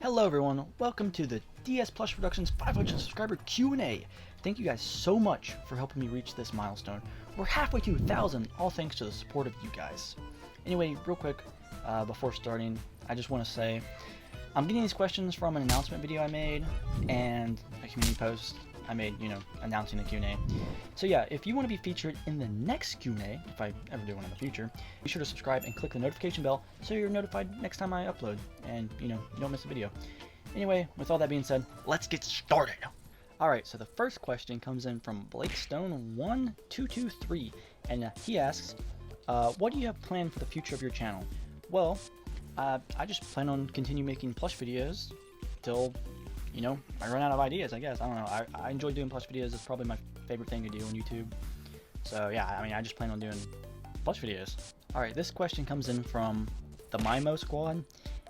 Hello everyone, welcome to the DS Plush Productions 500 subscriber Q&A. Thank you guys so much for helping me reach this milestone. We're halfway to 1,000, all thanks to the support of you guys. Anyway, real quick, before starting, I just want to say, I'm getting these questions from an announcement video I made, and a community post I made, announcing the Q&A. So yeah, if you want to be featured in the next Q&A, if I ever do one in the future, be sure to subscribe and click the notification bell so you're notified next time I upload, and you don't miss a video. Anyway, with all that being said, let's get started! Alright, so the first question comes in from BlakeStone1223, and he asks, what do you have planned for the future of your channel? Well, I just plan on continue making plush videos till I run out of ideas, I guess. I don't know. I enjoy doing plush videos. It's probably my favorite thing to do on YouTube. So yeah, I just plan on doing plush videos. Alright, this question comes in from the Mimo Squad,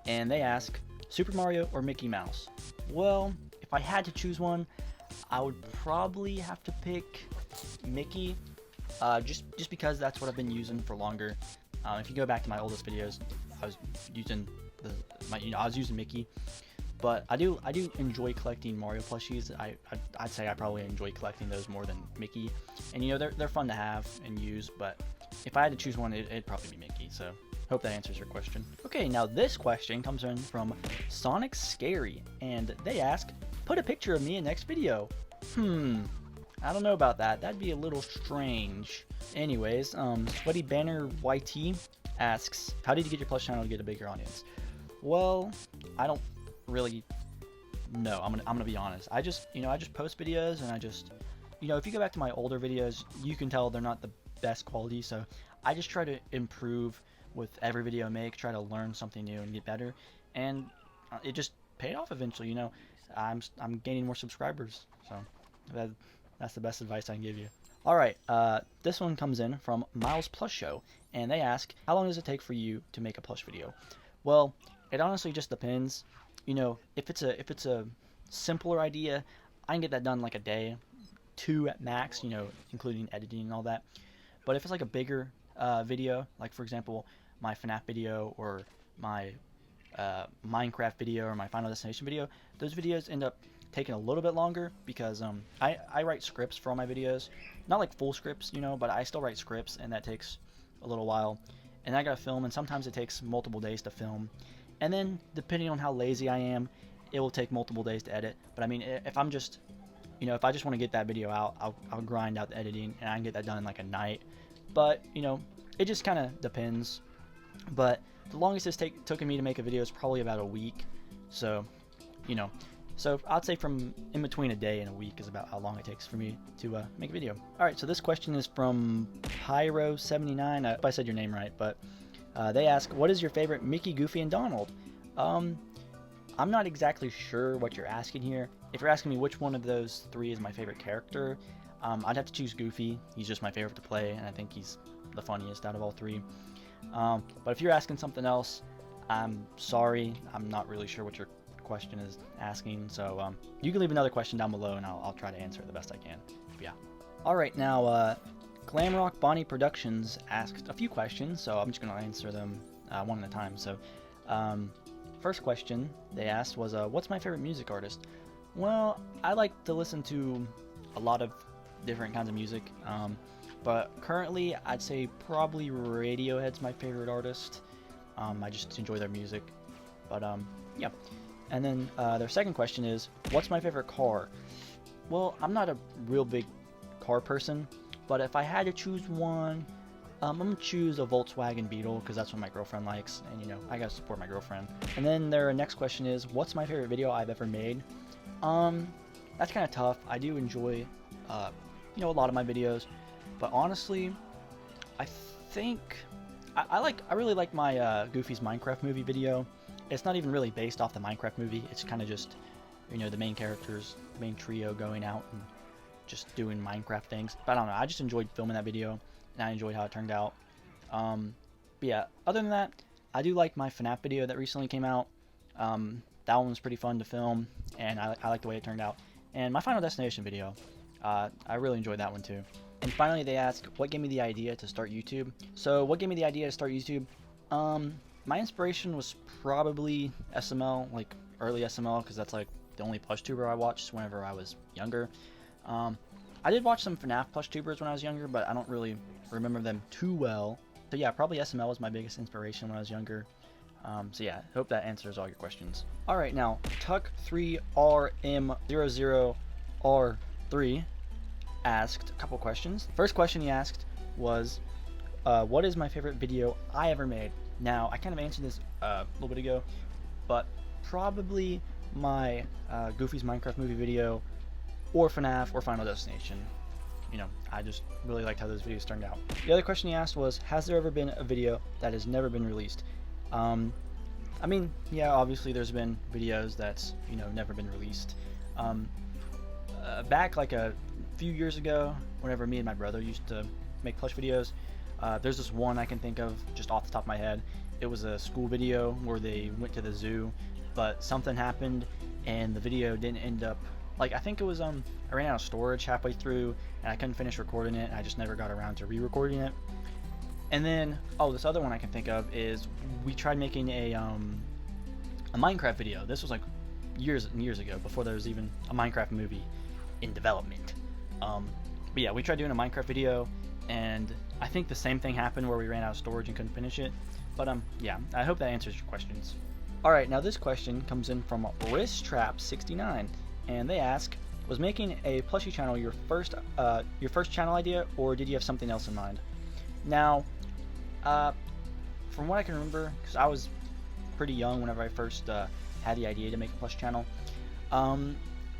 and they ask, Super Mario or Mickey Mouse? Well, if I had to choose one, I would probably have to pick Mickey, just because that's what I've been using for longer. If you go back to my oldest videos, I was using Mickey. But I do enjoy collecting Mario plushies. I'd say I probably enjoy collecting those more than Mickey. And they're fun to have and use, but if I had to choose one, it'd probably be Mickey. So hope that answers your question. Okay, now this question comes in from Sonic Scary, and they ask, put a picture of me in next video. I don't know about that. That'd be a little strange. Anyways, Sweaty Banner YT asks, how did you get your plush channel to get a bigger audience? Well, I don't really know. I'm gonna be honest. I just post videos, and if you go back to my older videos, you can tell they're not the best quality, so I just try to improve with every video I make, try to learn something new and get better, and it just paid off eventually. I'm gaining more subscribers, so that's the best advice I can give you. Alright, this one comes in from Miles Plush Show, and they ask, how long does it take for you to make a plush video? Well, it honestly just depends. If it's a simpler idea, I can get that done like a day, 2 at max, including editing and all that. But if it's like a bigger video, like for example, my FNAF video or my Minecraft video or my Final Destination video, those videos end up taking a little bit longer because I write scripts for all my videos. Not like full scripts, but I still write scripts, and that takes a little while. And I gotta film, and sometimes it takes multiple days to film. And then, depending on how lazy I am, it will take multiple days to edit. But I mean, if I'm just, if I just want to get that video out, I'll grind out the editing, and I can get that done in like a night. But, it just kind of depends. But the longest it's taken me to make a video is probably about a week. So, so I'd say from in between a day and a week is about how long it takes for me to make a video. Alright, so this question is from Pyro79. I hope I said your name right, but they ask, what is your favorite Mickey, Goofy, and Donald? I'm not exactly sure what you're asking here. If you're asking me which one of those 3 is my favorite character, I'd have to choose Goofy. He's just my favorite to play, and I think he's the funniest out of all 3. But if you're asking something else, I'm sorry. I'm not really sure what your question is asking, so you can leave another question down below, and I'll try to answer it the best I can. Yeah. Alright, now, Glamrock Bonnie Productions asked a few questions, so I'm just going to answer them one at a time. So, first question they asked was, what's my favorite music artist? Well, I like to listen to a lot of different kinds of music, but currently I'd say probably Radiohead's my favorite artist. I just enjoy their music, but yeah. And then their second question is, what's my favorite car? Well, I'm not a real big car person, but if I had to choose one, I'm going to choose a Volkswagen Beetle, because that's what my girlfriend likes, and I gotta support my girlfriend. And then their next question is, what's my favorite video I've ever made? That's kind of tough. I do enjoy, a lot of my videos, but honestly, I think, I really like my Goofy's Minecraft movie video. It's not even really based off the Minecraft movie, it's kind of just, the main characters, the main trio going out and just doing Minecraft things. But I don't know, I just enjoyed filming that video, and I enjoyed how it turned out. But yeah, other than that, I do like my FNAF video that recently came out. That one was pretty fun to film, and I like the way it turned out. And my Final Destination video, I really enjoyed that one too. And finally they ask, what gave me the idea to start YouTube? So what gave me the idea to start YouTube? My inspiration was probably SML, like early SML because that's like the only plush tuber I watched whenever I was younger. I did watch some FNAF plush tubers when I was younger, but I don't really remember them too well. So yeah, probably SML was my biggest inspiration when I was younger. So yeah, hope that answers all your questions. Alright, now, Tuck3RM00R3 asked a couple questions. First question he asked was, what is my favorite video I ever made? Now, I kind of answered this a little bit ago, but probably my Goofy's Minecraft movie video, or FNAF, or Final Destination. You know, I just really liked how those videos turned out. The other question he asked was, has there ever been a video that has never been released? I mean, yeah, obviously there's been videos that's, you know, never been released. Back like a few years ago, whenever me and my brother used to make plush videos, there's this one I can think of just off the top of my head. It was a school video where they went to the zoo, but something happened and the video didn't end up, like, I think it was, I ran out of storage halfway through and I couldn't finish recording it, and I just never got around to re-recording it. And then, oh, this other one I can think of is we tried making a Minecraft video. This was like years and years ago, before there was even a Minecraft movie in development. But yeah, we tried doing a Minecraft video, and I think the same thing happened where we ran out of storage and couldn't finish it. But yeah, I hope that answers your questions. Alright, now this question comes in from Wristtrap69, and they ask, was making a plushie channel your first channel idea, or did you have something else in mind? Now, from what I can remember, because I was pretty young whenever I first had the idea to make a plush channel, I'm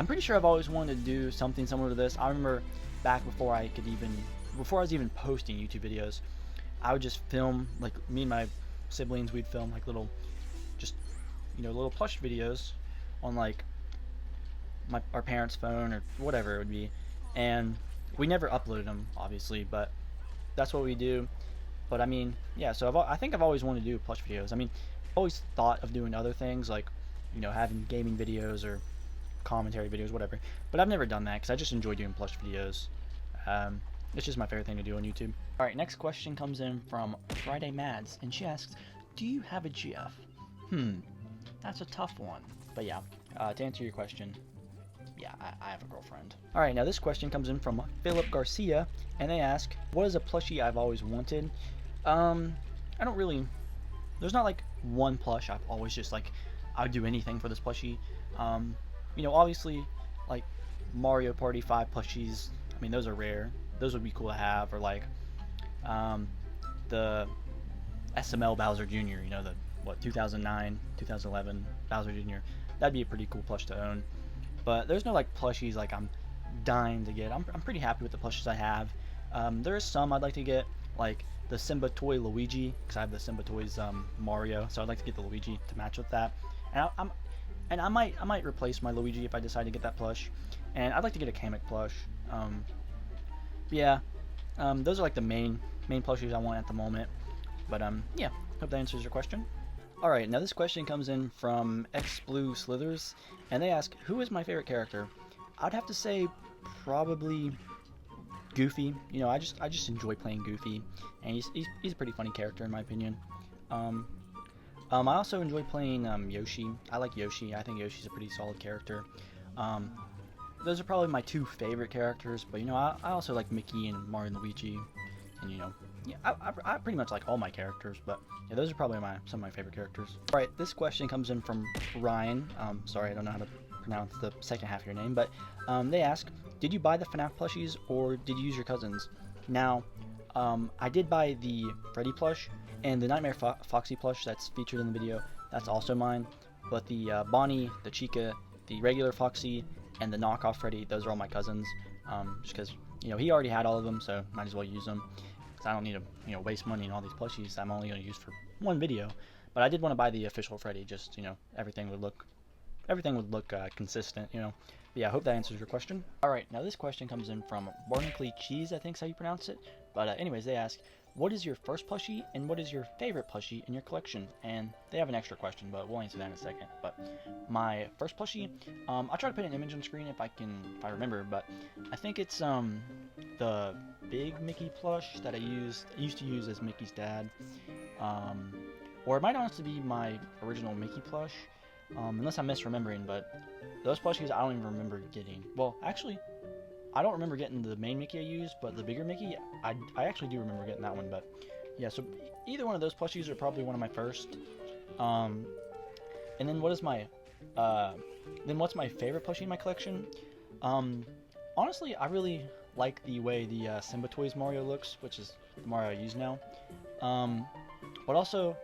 pretty sure I've always wanted to do something similar to this. I remember back before I was even posting YouTube videos, I would just film, like, me and my siblings, we'd film like little plush videos on like our parents' phone or whatever it would be, and we never uploaded them, obviously, but that's what we do. But I mean, yeah, so I think I've always wanted to do plush videos. I mean, I've always thought of doing other things, like, you know, having gaming videos or commentary videos, whatever, but I've never done that because I just enjoy doing plush videos. It's just my favorite thing to do on YouTube. Alright, next question comes in from Friday Mads, and she asks, do you have a GF? That's a tough one. But yeah, to answer your question, yeah, I have a girlfriend. Alright, now this question comes in from Philip Garcia, and they ask, what is a plushie I've always wanted? I don't really, there's not like one plush I've always just like, I would do anything for this plushie. You know, obviously, like Mario Party 5 plushies, I mean, those are rare. Those would be cool to have, or like the SML Bowser Jr., you know, the 2009, 2011 Bowser Jr. That'd be a pretty cool plush to own. But there's no like plushies like I'm dying to get. I'm pretty happy with the plushes I have. There is some I'd like to get, like the Simba toy Luigi, because I have the Simba toys Mario, so I'd like to get the Luigi to match with that. And I might replace my Luigi if I decide to get that plush. And I'd like to get a Kamek plush. Yeah, those are like the main plushies I want at the moment. But yeah, hope that answers your question. Alright, now this question comes in from XBlue Slithers, and they ask, who is my favorite character? I'd have to say probably Goofy. You know, I just enjoy playing Goofy, and he's a pretty funny character in my opinion. I also enjoy playing Yoshi. I like Yoshi. I think Yoshi's a pretty solid character. Those are probably my two favorite characters, but you know, I also like Mickey and Mario and Luigi, and you know, yeah, I pretty much like all my characters, but yeah, those are probably some of my favorite characters. Alright, this question comes in from Ryan. Sorry, I don't know how to pronounce the second half of your name, but they ask, did you buy the FNAF plushies or did you use your cousin's? Now, I did buy the Freddy plush, and the Nightmare Foxy plush that's featured in the video, that's also mine, but the Bonnie, the Chica, the regular Foxy, and the knockoff Freddy, those are all my cousins, just because, you know, he already had all of them, so might as well use them. I don't need to, you know, waste money on all these plushies I'm only going to use for one video. But I did want to buy the official Freddy, just, you know, everything would look consistent, you know. But yeah, I hope that answers your question. Alright, now this question comes in from Barnacle Cheese, I think is how you pronounce it. But anyways, they ask, what is your first plushie and what is your favorite plushie in your collection? And they have an extra question, but we'll answer that in a second. But my first plushie, I'll try to put an image on screen if I remember, but I think it's the big Mickey plush that I used to use as Mickey's dad. Or it might honestly be my original Mickey plush. unless I'm misremembering, but those plushies I don't even remember getting. Well, actually, I don't remember getting the main Mickey I used, but the bigger Mickey, I actually do remember getting that one. But yeah, so either one of those plushies are probably one of my first. And then what's my favorite plushie in my collection? Honestly, I really like the way the Simba Toys Mario looks, which is the Mario I use now. But also,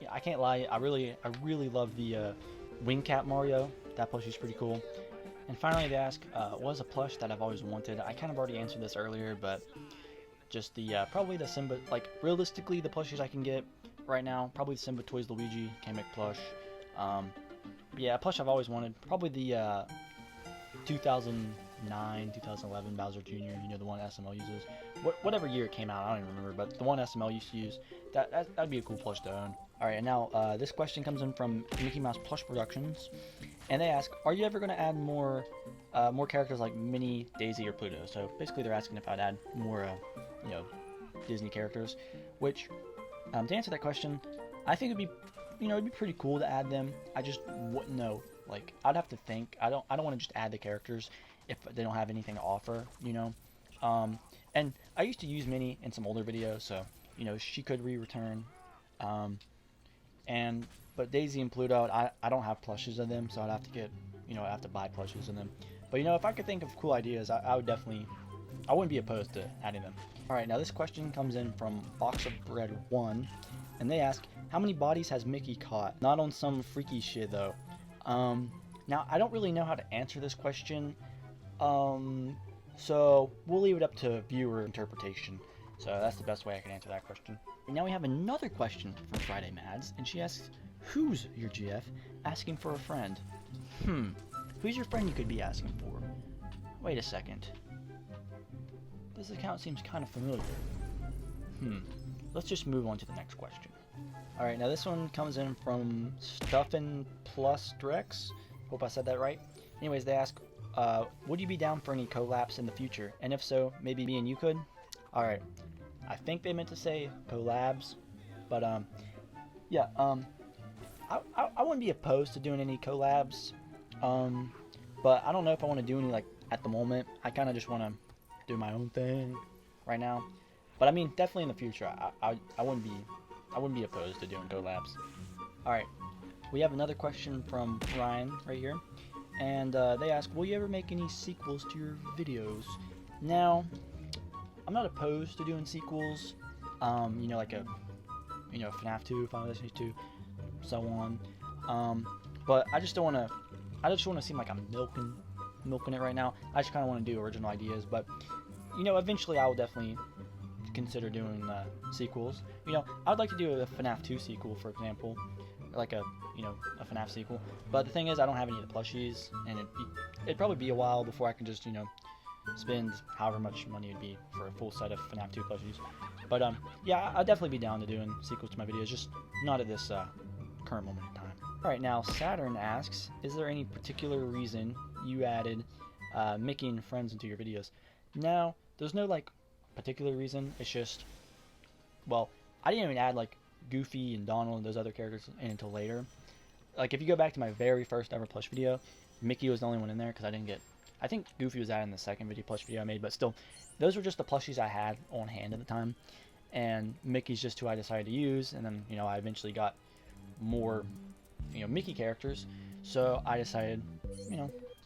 yeah, I can't lie, I really love the Wing Cap Mario. That plushie's pretty cool. And finally, they ask, what is a plush that I've always wanted? I kind of already answered this earlier, but just the probably the Simba, like realistically, the plushies I can get right now, probably the Simba Toys Luigi Kamek plush. Yeah, a plush I've always wanted, probably the 2009, 2011 Bowser Jr. You know, the one SML uses. Whatever year it came out, I don't even remember, but the one SML used to use. That'd be a cool plush to own. All right, and now this question comes in from Mickey Mouse Plush Productions, and they ask, "Are you ever going to add more characters like Minnie, Daisy, or Pluto?" So basically, they're asking if I'd add more, you know, Disney characters. Which, to answer that question, I think it'd be pretty cool to add them. I just wouldn't know. Like, I'd have to think. I don't want to just add the characters if they don't have anything to offer, you know. And I used to use Minnie in some older videos, so you know she could return. But Daisy and Pluto, I don't have plushes of them, so I'd have to get, I'd have to buy plushes of them. But if I could think of cool ideas, I would definitely, I wouldn't be opposed to adding them. All right, now this question comes in from Box of Bread 1, and they ask, how many bodies has Mickey caught? Not on some freaky shit though. Now I don't really know how to answer this question, so we'll leave it up to viewer interpretation. So that's the best way I can answer that question. And now we have another question from Friday Mads, and she asks, who's your GF asking for a friend? Who's your friend you could be asking for? Wait a second. This account seems kind of familiar. Let's just move on to the next question. Alright, now this one comes in from Stuffin Plus Drex. Hope I said that right. Anyways, they ask, would you be down for any collabs in the future? And if so, maybe me and you could? Alright, I think they meant to say collabs, but yeah, I wouldn't be opposed to doing any collabs, but I don't know if I want to do any, like, at the moment. I kind of just want to do my own thing right now, but I mean, definitely in the future, I wouldn't be opposed to doing collabs. Alright, we have another question from Ryan right here, and they ask, will you ever make any sequels to your videos? Now, I'm not opposed to doing sequels, like a, FNAF 2, Final Destination 2, so on, but I just don't want to seem like I'm milking it right now. I just kind of want to do original ideas, but, eventually I will definitely consider doing sequels. I'd like to do a FNAF 2 sequel, for example, like a FNAF sequel, but the thing is, I don't have any of the plushies, and it'd probably be a while before I can just, spend however much money it'd be for a full set of FNAF 2 plushies. But yeah, I'd definitely be down to doing sequels to my videos, just not at this current moment in time. Alright, now Saturn asks, is there any particular reason you added Mickey and Friends into your videos? Now, there's no, like, particular reason. It's just, well, I didn't even add, like, Goofy and Donald and those other characters in until later. Like, if you go back to my very first ever plush video, Mickey was the only one in there because I think Goofy was added in the second plush video I made, but still, those were just the plushies I had on hand at the time, and Mickey's just who I decided to use, and then, I eventually got more, Mickey characters, so I decided,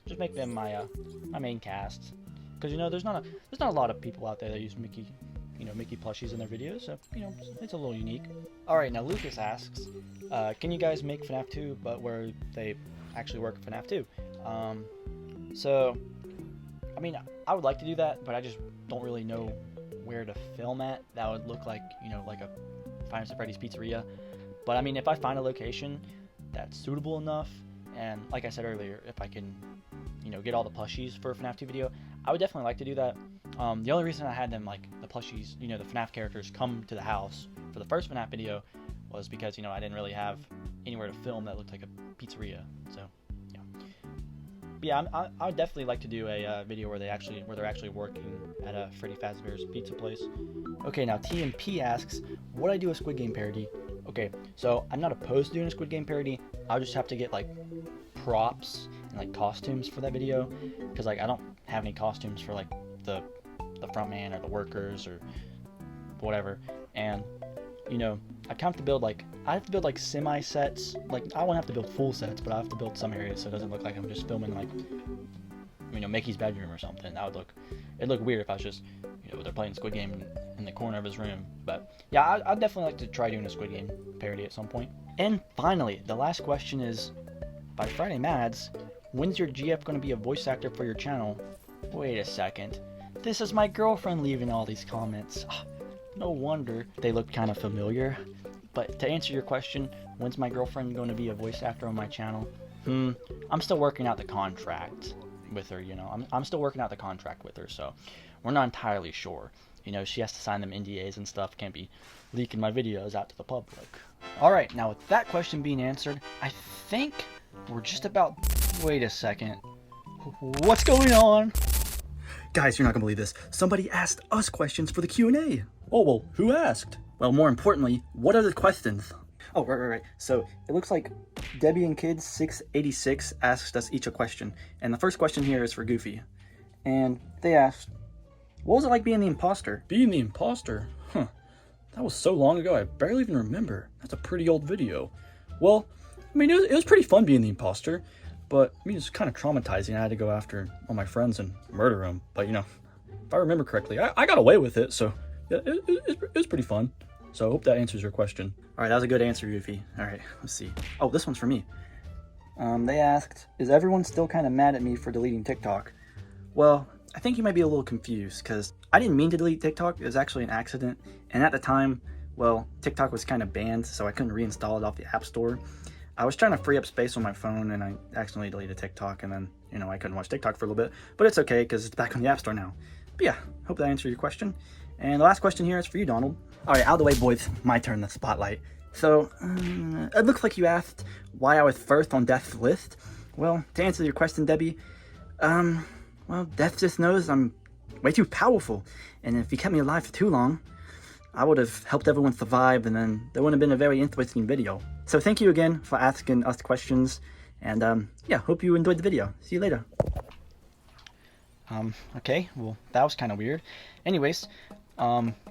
just make them my main cast, because, there's not a lot of people out there that use Mickey, Mickey plushies in their videos, so, it's a little unique. Alright, now Lucas asks, can you guys make FNAF 2, but where they actually work at FNAF 2? So, I mean, I would like to do that, but I just don't really know where to film at. That would look like, like a Five Nights at Freddy's Pizzeria. But I mean, if I find a location that's suitable enough, and like I said earlier, if I can, get all the plushies for a FNAF 2 video, I would definitely like to do that. The only reason I had them, like, the plushies, the FNAF characters come to the house for the first FNAF video was because, I didn't really have anywhere to film that looked like a pizzeria, so. Yeah, I would definitely like to do a video where they're actually working at a Freddy Fazbear's pizza place. Okay, now TMP asks, would I do a Squid Game parody? Okay, so I'm not opposed to doing a Squid Game parody. I'll just have to get like props and like costumes for that video, because like I don't have any costumes for like the front man or the workers or whatever. And you know, I have to build like semi sets. Like I won't have to build full sets, but I have to build some areas so it doesn't look like I'm just filming like, you know, Mickey's bedroom or something. It'd look weird if I was just, you know, they're playing Squid Game in the corner of his room. But yeah, I'd definitely like to try doing a Squid Game parody at some point. And finally, the last question is by Friday Mads. When's your GF going to be a voice actor for your channel? Wait a second. This is my girlfriend leaving all these comments. No wonder they look kind of familiar. But to answer your question, when's my girlfriend going to be a voice actor on my channel? I'm still working out the contract with her, you know. I'm still working out the contract with her, so we're not entirely sure. You know, she has to sign them NDAs and stuff. Can't be leaking my videos out to the public. Alright, now with that question being answered, I think we're just about... Wait a second. What's going on? Guys, you're not gonna believe this. Somebody asked us questions for the Q&A. Oh, well, who asked? Well, more importantly, what are the questions? Oh, right. So, it looks like Debbie and Kids 686 asked us each a question. And the first question here is for Goofy. And they asked, what was it like being the imposter? Being the imposter? Huh. That was so long ago, I barely even remember. That's a pretty old video. Well, I mean, it was pretty fun being the imposter. But, I mean, it's kind of traumatizing. I had to go after all my friends and murder them. But, you know, if I remember correctly, I got away with it. So, yeah, it was pretty fun. So I hope that answers your question. All right, that was a good answer, Goofy. All right, let's see. Oh, this one's for me. They asked, is everyone still kind of mad at me for deleting TikTok? Well, I think you might be a little confused, because I didn't mean to delete TikTok. It was actually an accident. And at the time, well, TikTok was kind of banned, so I couldn't reinstall it off the App Store. I was trying to free up space on my phone, and I accidentally deleted TikTok, and then, you know, I couldn't watch TikTok for a little bit. But it's okay, because it's back on the App Store now. But yeah, hope that answered your question. And the last question here is for you, Donald. All right, out of the way, boys. My turn, the spotlight. So, it looks like you asked why I was first on Death's list. Well, to answer your question, Debbie, well, Death just knows I'm way too powerful. And if he kept me alive for too long, I would have helped everyone survive, and then there wouldn't have been a very interesting video. So thank you again for asking us questions. And, yeah, hope you enjoyed the video. See you later. Okay, well, that was kind of weird. Anyways,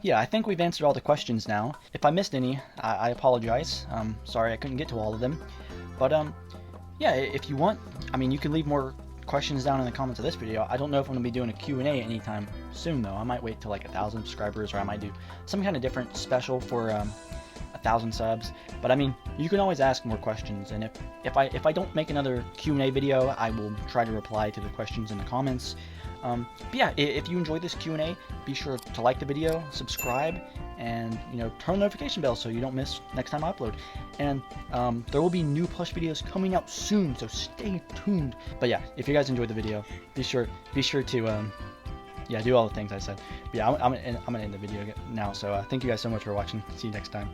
yeah, I think we've answered all the questions now. If I missed any, I apologize. Sorry I couldn't get to all of them. But, yeah, if you want, I mean, you can leave more questions down in the comments of this video. I don't know if I'm going to be doing a Q&A anytime soon, though. I might wait till like 1,000 subscribers, or I might do some kind of different special for 1,000 subs. But I mean, you can always ask more questions, and if I don't make another Q&A video, I will try to reply to the questions in the comments. But yeah, if you enjoyed this Q&A, be sure to like the video, subscribe, and, you know, turn the notification bell so you don't miss next time I upload. And there will be new Plush videos coming out soon, so stay tuned. But yeah, if you guys enjoyed the video, be sure to yeah, do all the things I said. But yeah, I'm gonna end the video now. So thank you guys so much for watching. See you next time.